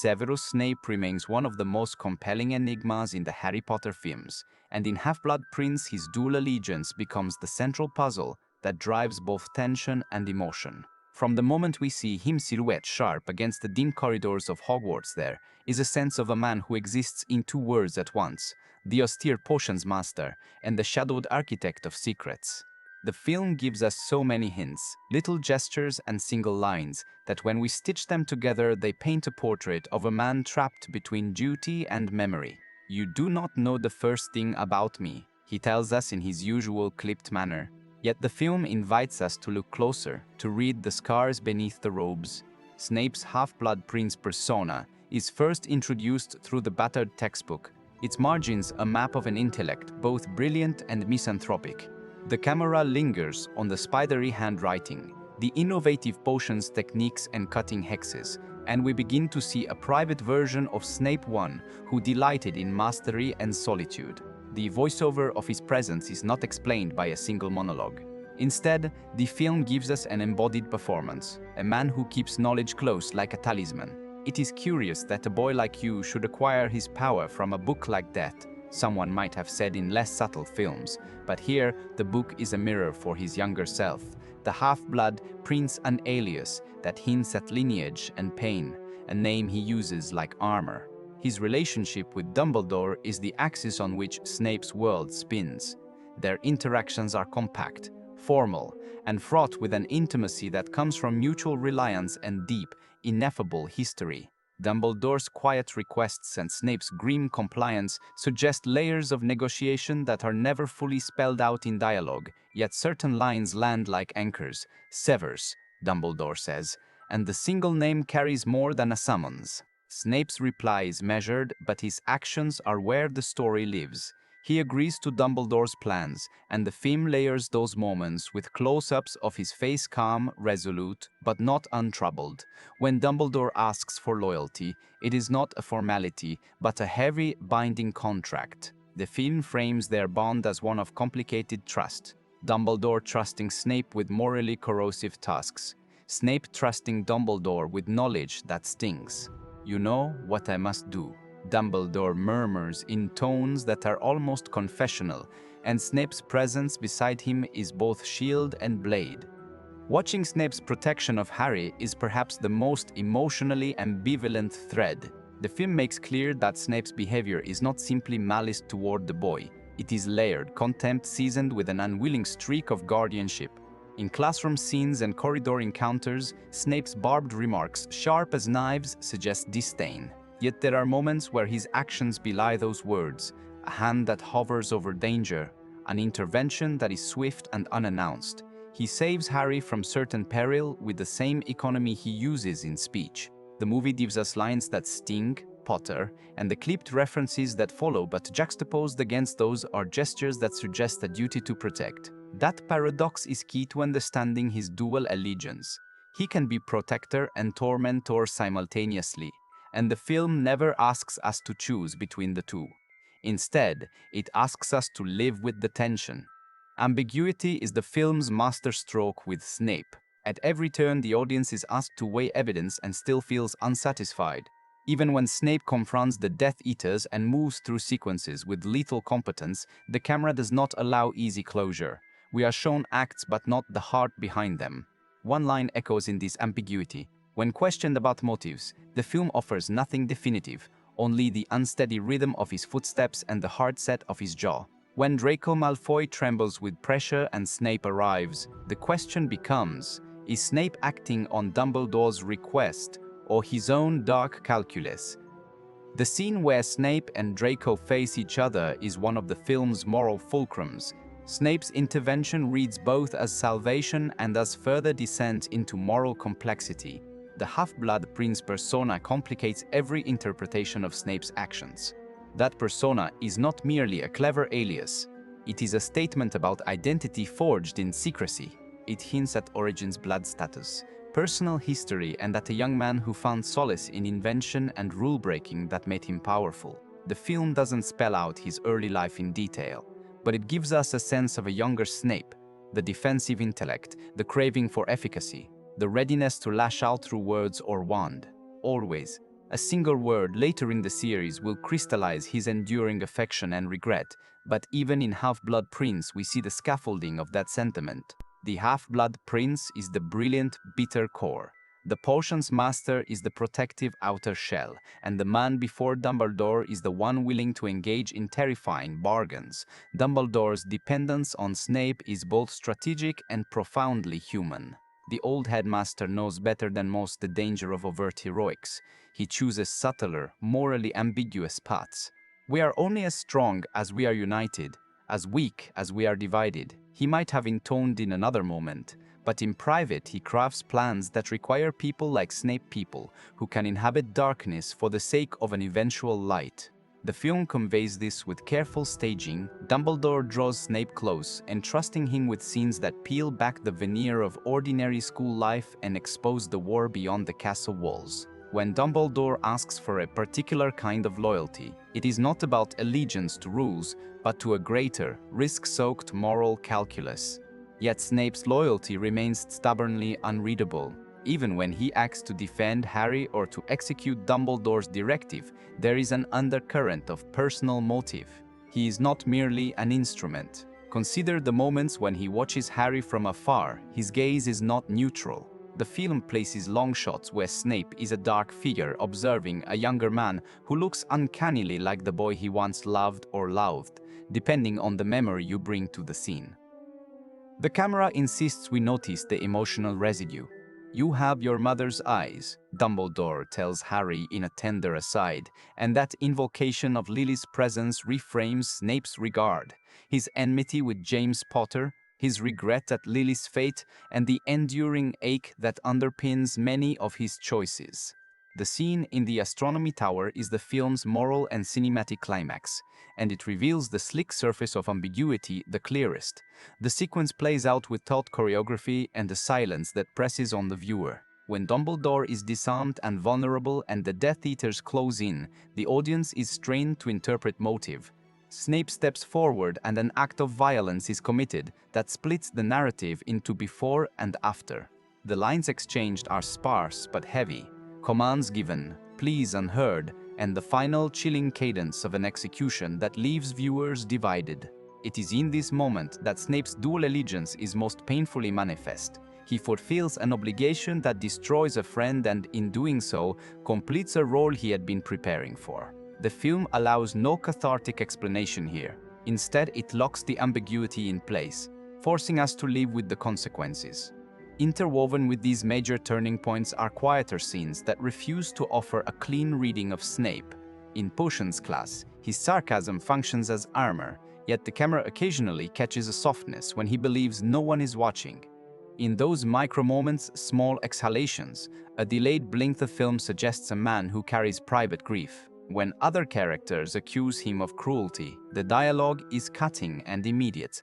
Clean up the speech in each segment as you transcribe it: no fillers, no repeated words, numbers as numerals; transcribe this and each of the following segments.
Severus Snape remains one of the most compelling enigmas in the Harry Potter films, and in Half-Blood Prince his dual allegiance becomes the central puzzle that drives both tension and emotion. From the moment we see him silhouette sharp against the dim corridors of Hogwarts, there is a sense of a man who exists in two worlds at once, the austere potions master and the shadowed architect of secrets. The film gives us so many hints, little gestures and single lines, that when we stitch them together they paint a portrait of a man trapped between duty and memory. "You do not know the first thing about me," he tells us in his usual clipped manner. Yet the film invites us to look closer, to read the scars beneath the robes. Snape's Half-Blood Prince persona is first introduced through the battered textbook, its margins a map of an intellect both brilliant and misanthropic. The camera lingers on the spidery handwriting, the innovative potions techniques and cutting hexes, and we begin to see a private version of Snape I who delighted in mastery and solitude. The voiceover of his presence is not explained by a single monologue. Instead, the film gives us an embodied performance, a man who keeps knowledge close like a talisman. It is curious that a boy like you should acquire his power from a book like that, someone might have said in less subtle films, but here the book is a mirror for his younger self, the half-blood prince, an alias that hints at lineage and pain, a name he uses like armor. His relationship with Dumbledore is the axis on which Snape's world spins. Their interactions are compact, formal, and fraught with an intimacy that comes from mutual reliance and deep, ineffable history. Dumbledore's quiet requests and Snape's grim compliance suggest layers of negotiation that are never fully spelled out in dialogue, yet certain lines land like anchors. "Severus," Dumbledore says, and the single name carries more than a summons. Snape's reply is measured, but his actions are where the story lives. He agrees to Dumbledore's plans, and the film layers those moments with close-ups of his face calm, resolute, but not untroubled. When Dumbledore asks for loyalty, it is not a formality, but a heavy, binding contract. The film frames their bond as one of complicated trust. Dumbledore trusting Snape with morally corrosive tasks. Snape trusting Dumbledore with knowledge that stings. "You know what I must do," Dumbledore murmurs in tones that are almost confessional, and Snape's presence beside him is both shield and blade. Watching Snape's protection of Harry is perhaps the most emotionally ambivalent thread. The film makes clear that Snape's behavior is not simply malice toward the boy. It is layered contempt seasoned with an unwilling streak of guardianship. In classroom scenes and corridor encounters, Snape's barbed remarks, sharp as knives, suggest disdain. Yet there are moments where his actions belie those words, a hand that hovers over danger, an intervention that is swift and unannounced. He saves Harry from certain peril with the same economy he uses in speech. The movie gives us lines that sting, Potter, and the clipped references that follow, but juxtaposed against those are gestures that suggest a duty to protect. That paradox is key to understanding his dual allegiance. He can be protector and tormentor simultaneously, and the film never asks us to choose between the two. Instead, it asks us to live with the tension. Ambiguity is the film's masterstroke with Snape. At every turn, the audience is asked to weigh evidence and still feels unsatisfied. Even when Snape confronts the Death Eaters and moves through sequences with lethal competence, the camera does not allow easy closure. We are shown acts but not the heart behind them. One line echoes in this ambiguity. When questioned about motives, the film offers nothing definitive, only the unsteady rhythm of his footsteps and the hard set of his jaw. When Draco Malfoy trembles with pressure and Snape arrives, the question becomes, is Snape acting on Dumbledore's request or his own dark calculus? The scene where Snape and Draco face each other is one of the film's moral fulcrums. Snape's intervention reads both as salvation and as further descent into moral complexity. The Half-Blood Prince persona complicates every interpretation of Snape's actions. That persona is not merely a clever alias. It is a statement about identity forged in secrecy. It hints at Origin's blood status, personal history, and at a young man who found solace in invention and rule-breaking that made him powerful. The film doesn't spell out his early life in detail, but it gives us a sense of a younger Snape, the defensive intellect, the craving for efficacy, the readiness to lash out through words or wand, always A single word later in the series will crystallize his enduring affection and regret, but even in Half-Blood Prince we see the scaffolding of that sentiment. The Half-Blood Prince is the brilliant, bitter core. The potion's master is the protective outer shell, and the man before Dumbledore is the one willing to engage in terrifying bargains. Dumbledore's dependence on Snape is both strategic and profoundly human. The old headmaster knows better than most the danger of overt heroics. He chooses subtler, morally ambiguous paths. We are only as strong as we are united, as weak as we are divided. He might have intoned in another moment, but in private he crafts plans that require people like Snape, people who can inhabit darkness for the sake of an eventual light. The film conveys this with careful staging. Dumbledore draws Snape close, entrusting him with scenes that peel back the veneer of ordinary school life and expose the war beyond the castle walls. When Dumbledore asks for a particular kind of loyalty, it is not about allegiance to rules, but to a greater, risk-soaked moral calculus. Yet Snape's loyalty remains stubbornly unreadable. Even when he acts to defend Harry or to execute Dumbledore's directive, there is an undercurrent of personal motive. He is not merely an instrument. Consider the moments when he watches Harry from afar. His gaze is not neutral. The film places long shots where Snape is a dark figure observing a younger man who looks uncannily like the boy he once loved or loathed, depending on the memory you bring to the scene. The camera insists we notice the emotional residue. "You have your mother's eyes," Dumbledore tells Harry in a tender aside, and that invocation of Lily's presence reframes Snape's regard, his enmity with James Potter, his regret at Lily's fate, and the enduring ache that underpins many of his choices. The scene in the Astronomy Tower is the film's moral and cinematic climax, and it reveals the slick surface of ambiguity the clearest. The sequence plays out with taut choreography and a silence that presses on the viewer. When Dumbledore is disarmed and vulnerable and the Death Eaters close in, the audience is strained to interpret motive. Snape steps forward and an act of violence is committed that splits the narrative into before and after. The lines exchanged are sparse but heavy, commands given, pleas unheard, and the final chilling cadence of an execution that leaves viewers divided. It is in this moment that Snape's dual allegiance is most painfully manifest. He fulfills an obligation that destroys a friend and, in doing so, completes a role he had been preparing for. The film allows no cathartic explanation here. Instead, it locks the ambiguity in place, forcing us to live with the consequences. Interwoven with these major turning points are quieter scenes that refuse to offer a clean reading of Snape. In Potions class, his sarcasm functions as armor, yet the camera occasionally catches a softness when he believes no one is watching. In those micro-moments, small exhalations, a delayed blink the film suggests a man who carries private grief. When other characters accuse him of cruelty, the dialogue is cutting and immediate.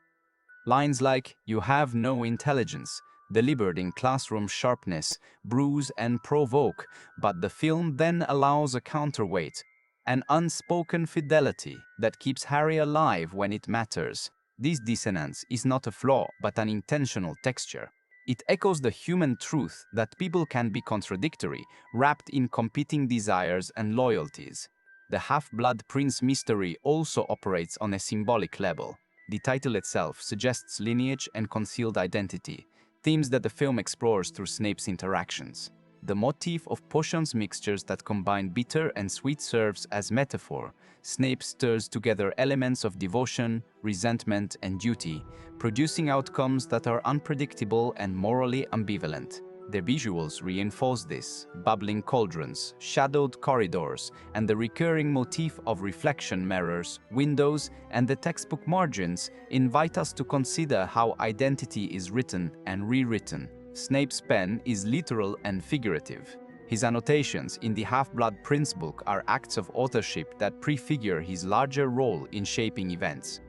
Lines like, "You have no intelligence," delivered in classroom sharpness, bruise and provoke, but the film then allows a counterweight, an unspoken fidelity that keeps Harry alive when it matters. This dissonance is not a flaw, but an intentional texture. It echoes the human truth that people can be contradictory, wrapped in competing desires and loyalties. The Half-Blood Prince mystery also operates on a symbolic level. The title itself suggests lineage and concealed identity, themes that the film explores through Snape's interactions. The motif of potions mixtures that combine bitter and sweet serves as metaphor. Snape stirs together elements of devotion, resentment, and duty, producing outcomes that are unpredictable and morally ambivalent. The visuals reinforce this: bubbling cauldrons, shadowed corridors, and the recurring motif of reflection mirrors, windows, and the textbook margins invite us to consider how identity is written and rewritten. Snape's pen is literal and figurative. His annotations in the Half-Blood Prince book are acts of authorship that prefigure his larger role in shaping events.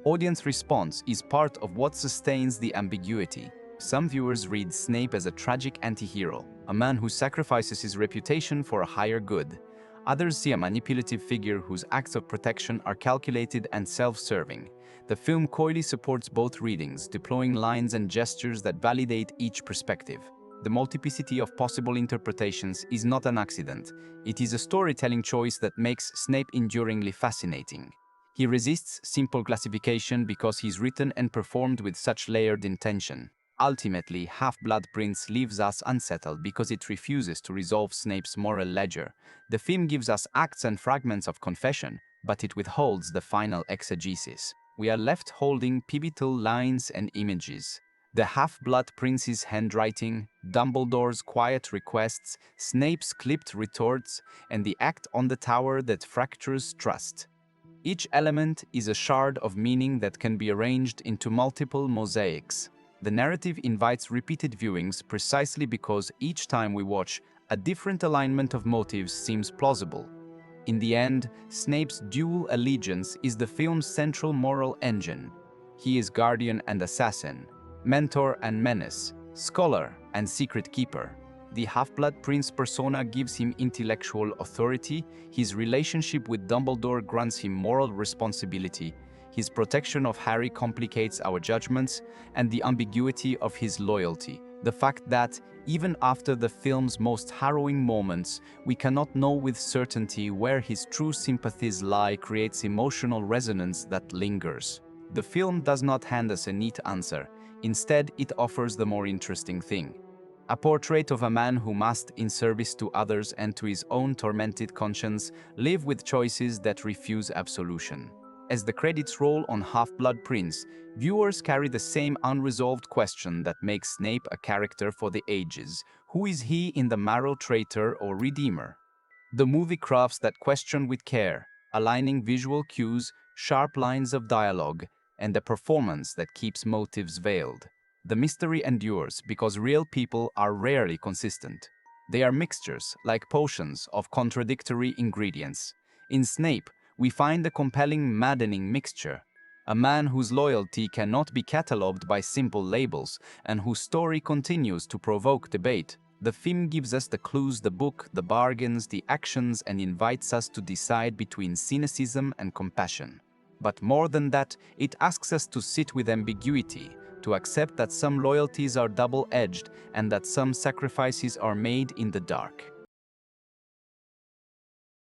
Audience response is part of what sustains the ambiguity. Some viewers read Snape as a tragic anti-hero, a man who sacrifices his reputation for a higher good. Others see a manipulative figure whose acts of protection are calculated and self-serving. The film coyly supports both readings, deploying lines and gestures that validate each perspective. the multiplicity of possible interpretations is not an accident. It is a storytelling choice that makes Snape enduringly fascinating. He resists simple classification because he's written and performed with such layered intention. Ultimately, Half-Blood Prince leaves us unsettled because it refuses to resolve Snape's moral ledger. The film gives us acts and fragments of confession, but it withholds the final exegesis. We are left holding pivotal lines and images. The Half-Blood Prince's handwriting, Dumbledore's quiet requests, Snape's clipped retorts, and the act on the tower that fractures trust. Each element is a shard of meaning that can be arranged into multiple mosaics. The narrative invites repeated viewings precisely because each time we watch, a different alignment of motives seems plausible. In the end, Snape's dual allegiance is the film's central moral engine. He is guardian and assassin, mentor and menace, scholar and secret keeper. The Half-Blood Prince persona gives him intellectual authority, his relationship with Dumbledore grants him moral responsibility, his protection of Harry complicates our judgments, and the ambiguity of his loyalty. The fact that, even after the film's most harrowing moments, we cannot know with certainty where his true sympathies lie creates emotional resonance that lingers. The film does not hand us a neat answer. Instead, it offers the more interesting thing. A portrait of a man who must, in service to others and to his own tormented conscience, live with choices that refuse absolution. As the credits roll on Half-Blood Prince, viewers carry the same unresolved question that makes Snape a character for the ages. Who is he in the marrow, traitor or redeemer? The movie crafts that question with care, aligning visual cues, sharp lines of dialogue, and a performance that keeps motives veiled. The mystery endures because real people are rarely consistent. They are mixtures, like potions, of contradictory ingredients. In Snape, we find a compelling, maddening mixture. A man whose loyalty cannot be catalogued by simple labels and whose story continues to provoke debate. The film gives us the clues, the book, the bargains, the actions, and invites us to decide between cynicism and compassion. But more than that, it asks us to sit with ambiguity, to accept that some loyalties are double-edged and that some sacrifices are made in the dark.